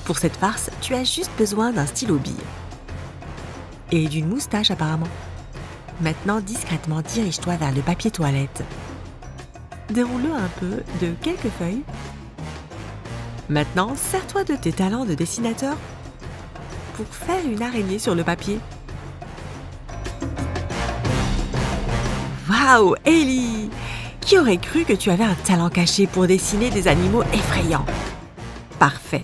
Pour cette farce, tu as juste besoin d'un stylo bille. Et d'une moustache apparemment. Maintenant, discrètement, dirige-toi vers le papier toilette. Déroule-le un peu de quelques feuilles. Maintenant, sers-toi de tes talents de dessinateur pour faire une araignée sur le papier. Waouh, Ellie! Qui aurait cru que tu avais un talent caché pour dessiner des animaux effrayants? Parfait.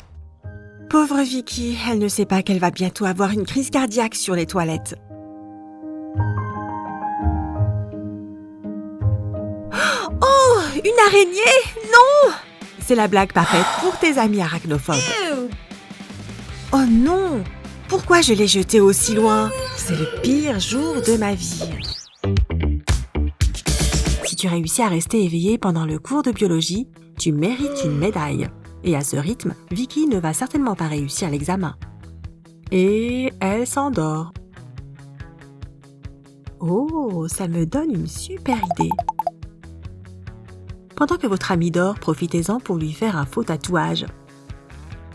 Pauvre Vicky, elle ne sait pas qu'elle va bientôt avoir une crise cardiaque sur les toilettes. Oh, une araignée? Non! C'est la blague parfaite pour tes amis arachnophobes. Oh non! Pourquoi je l'ai jetée aussi loin? C'est le pire jour de ma vie. Si tu réussis à rester éveillé pendant le cours de biologie, tu mérites une médaille. Et à ce rythme, Vicky ne va certainement pas réussir l'examen. Et elle s'endort. Oh, ça me donne une super idée. Pendant que votre ami dort, profitez-en pour lui faire un faux tatouage.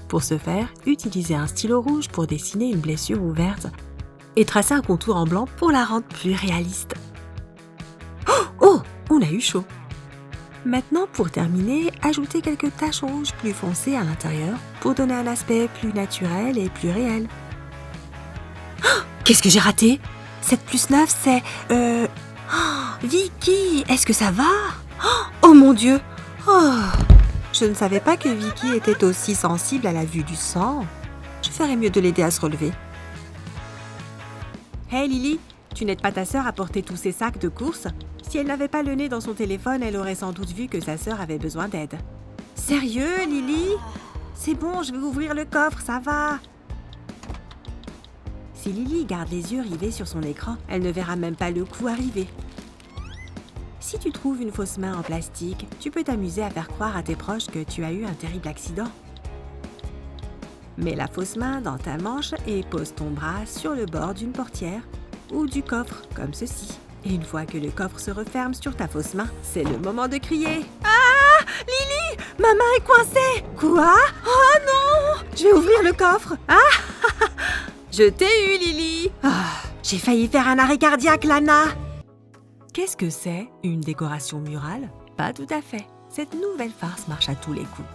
Pour ce faire, utilisez un stylo rouge pour dessiner une blessure ouverte et tracez un contour en blanc pour la rendre plus réaliste. Oh, on a eu chaud. Maintenant, pour terminer, ajoutez quelques taches rouges plus foncées à l'intérieur pour donner un aspect plus naturel et plus réel. Oh, qu'est-ce que j'ai raté? 7 plus 9, c'est... Vicky, est-ce que ça va? Oh mon Dieu! Oh, je ne savais pas que Vicky était aussi sensible à la vue du sang. Je ferais mieux de l'aider à se relever. Hey Lily, tu n'aides pas ta sœur à porter tous ces sacs de courses? Si elle n'avait pas le nez dans son téléphone, elle aurait sans doute vu que sa sœur avait besoin d'aide. Sérieux, Lily? C'est bon, je vais ouvrir le coffre, ça va. Si Lily garde les yeux rivés sur son écran, elle ne verra même pas le coup arriver. Si tu trouves une fausse main en plastique, tu peux t'amuser à faire croire à tes proches que tu as eu un terrible accident. Mets la fausse main dans ta manche et pose ton bras sur le bord d'une portière ou du coffre, comme ceci. Et une fois que le coffre se referme sur ta fausse main, c'est le moment de crier. Ah! Lily! Ma main est coincée! Quoi? Oh non! Je vais ouvrir le coffre! Ah! Je t'ai eu, Lily! J'ai failli faire un arrêt cardiaque, Lana! Qu'est-ce que c'est, une décoration murale? Pas tout à fait. Cette nouvelle farce marche à tous les coups.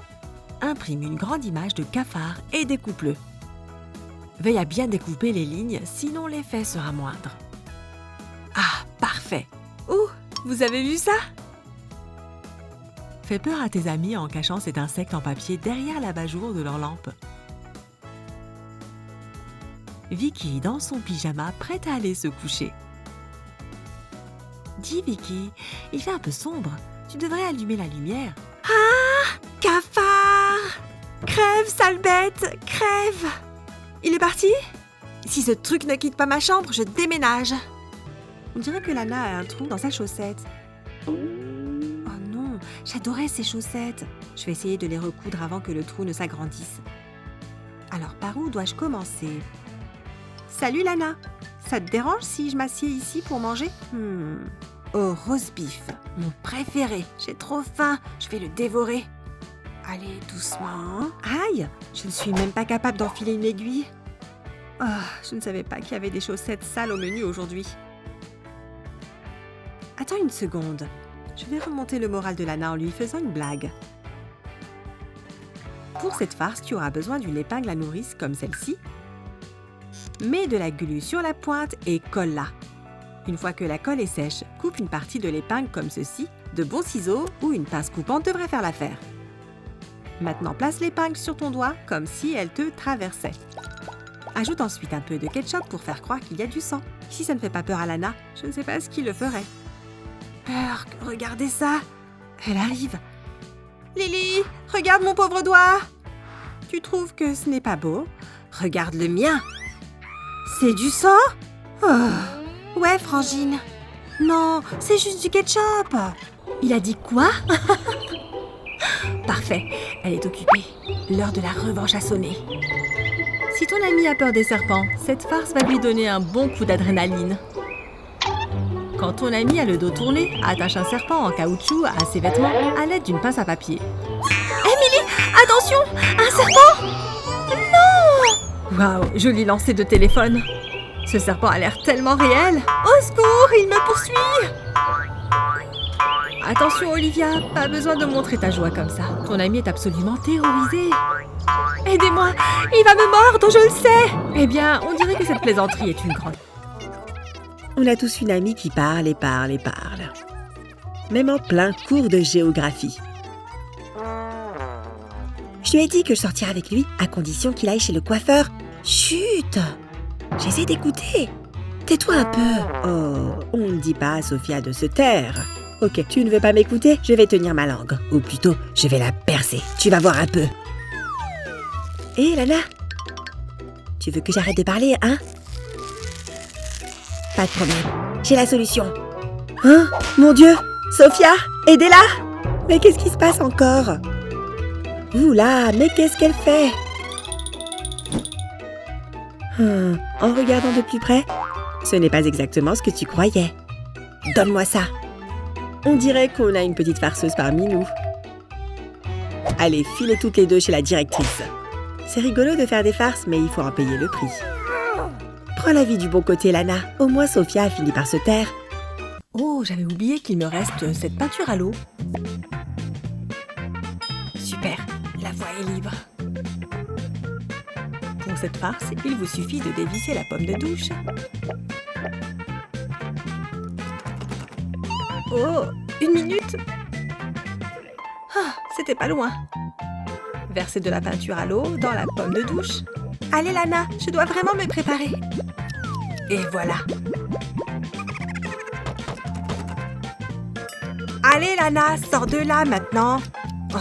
Imprime une grande image de cafard et découpe-le. Veille à bien découper les lignes, sinon l'effet sera moindre. Ah, parfait! Oh, vous avez vu ça? Fais peur à tes amis en cachant cet insecte en papier derrière l'abat-jour de leur lampe. Vicky dans son pyjama, prête à aller se coucher. Dis Vicky, il fait un peu sombre. Tu devrais allumer la lumière. Ah! Cafard! Crève, sale bête! Crève! Il est parti? Si ce truc ne quitte pas ma chambre, je déménage. On dirait que Lana a un trou dans sa chaussette. Oh non, j'adorais ces chaussettes. Je vais essayer de les recoudre avant que le trou ne s'agrandisse. Alors, par où dois-je commencer? Salut Lana! Ça te dérange si je m'assieds ici pour manger? Oh, roast beef, mon préféré. J'ai trop faim, je vais le dévorer. Allez, doucement. Aïe, je ne suis même pas capable d'enfiler une aiguille. Oh, je ne savais pas qu'il y avait des chaussettes sales au menu aujourd'hui. Attends une seconde. Je vais remonter le moral de Lana en lui faisant une blague. Pour cette farce, tu auras besoin d'une épingle à nourrice comme celle-ci. Mets de la glu sur la pointe et colle-la. Une fois que la colle est sèche, coupe une partie de l'épingle comme ceci. De bons ciseaux ou une pince coupante devrait faire l'affaire. Maintenant, place l'épingle sur ton doigt comme si elle te traversait. Ajoute ensuite un peu de ketchup pour faire croire qu'il y a du sang. Si ça ne fait pas peur à Lana, je ne sais pas ce qui le ferait. Urk, regardez ça! Elle arrive. Lily, regarde mon pauvre doigt! Tu trouves que ce n'est pas beau? Regarde le mien! C'est du sang? Oh. Ouais, Frangine. Non, c'est juste du ketchup. Il a dit quoi? Parfait, elle est occupée. L'heure de la revanche a sonné. Si ton ami a peur des serpents, cette farce va lui donner un bon coup d'adrénaline. Quand ton ami a le dos tourné, attache un serpent en caoutchouc à ses vêtements à l'aide d'une pince à papier. Emily, attention, un serpent! Waouh, joli lancer de téléphone. Ce serpent a l'air tellement réel. Au secours, il me poursuit. Attention Olivia, pas besoin de montrer ta joie comme ça. Ton ami est absolument terrorisé. Aidez-moi, il va me mordre, je le sais. Eh bien, on dirait que cette plaisanterie est une grande... On a tous une amie qui parle et parle et parle. Même en plein cours de géographie. Je lui ai dit que je sortirais avec lui à condition qu'il aille chez le coiffeur. Chut! J'essaie d'écouter. Tais-toi un peu. Oh, on ne dit pas à Sophia de se taire. Ok, tu ne veux pas m'écouter? Je vais tenir ma langue. Ou plutôt, je vais la percer. Tu vas voir un peu. Hé, Lana? Tu veux que j'arrête de parler, hein? Pas de problème. J'ai la solution. Hein? Mon Dieu! Sophia! Aidez-la! Mais qu'est-ce qui se passe encore? Oula, mais qu'est-ce qu'elle fait? En regardant de plus près, ce n'est pas exactement ce que tu croyais. Donne-moi ça. On dirait qu'on a une petite farceuse parmi nous. Allez, filez toutes les deux chez la directrice. C'est rigolo de faire des farces, mais il faut en payer le prix. Prends la vie du bon côté, Lana. Au moins, Sophia a fini par se taire. Oh, j'avais oublié qu'il me reste cette peinture à l'eau. Super, la voie est libre. Pour cette farce, il vous suffit de dévisser la pomme de douche. Oh, 1 minute. Ah, c'était pas loin. Versez de la peinture à l'eau dans la pomme de douche. Allez Lana, je dois vraiment me préparer. Et voilà. Allez Lana, sors de là maintenant. Oh.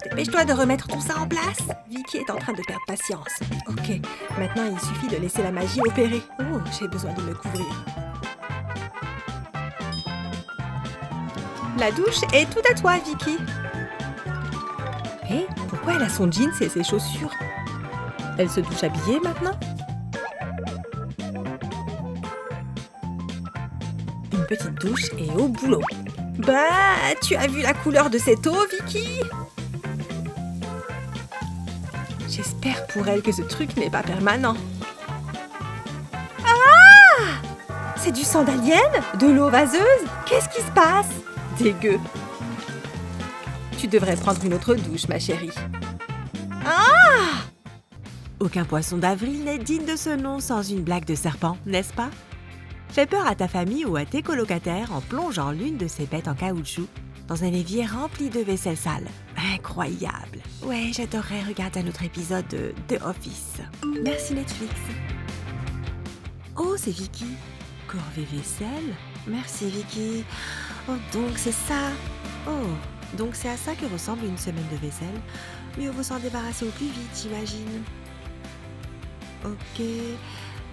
Dépêche-toi de remettre tout ça en place. Vicky est en train de perdre patience. Ok, maintenant il suffit de laisser la magie opérer. Oh, j'ai besoin de me couvrir. La douche est tout à toi, Vicky. Hé, pourquoi elle a son jeans et ses chaussures? Elle se douche habillée maintenant? Une petite douche et au boulot. Bah, tu as vu la couleur de cette eau, Vicky? J'espère pour elle que ce truc n'est pas permanent. Ah! C'est du sang d'alien? De l'eau vaseuse? Qu'est-ce qui se passe? Dégueu. Tu devrais prendre une autre douche, ma chérie. Ah! Aucun poisson d'avril n'est digne de ce nom sans une blague de serpent, n'est-ce pas? Fais peur à ta famille ou à tes colocataires en plongeant l'une de ces bêtes en caoutchouc dans un évier rempli de vaisselle sale. Incroyable! Ouais, j'adorerais regarder un autre épisode de The Office. Merci Netflix. Oh, c'est Vicky. Corvée vaisselle? Merci Vicky. Oh, donc c'est ça. Oh, donc c'est à ça que ressemble une semaine de vaisselle. Mieux vaut s'en débarrasser au plus vite, j'imagine. Ok,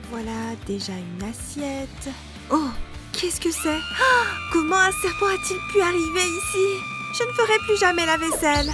voilà déjà une assiette. Oh, qu'est-ce que c'est? Ah, comment un serpent a-t-il pu arriver ici? Je ne ferai plus jamais la vaisselle.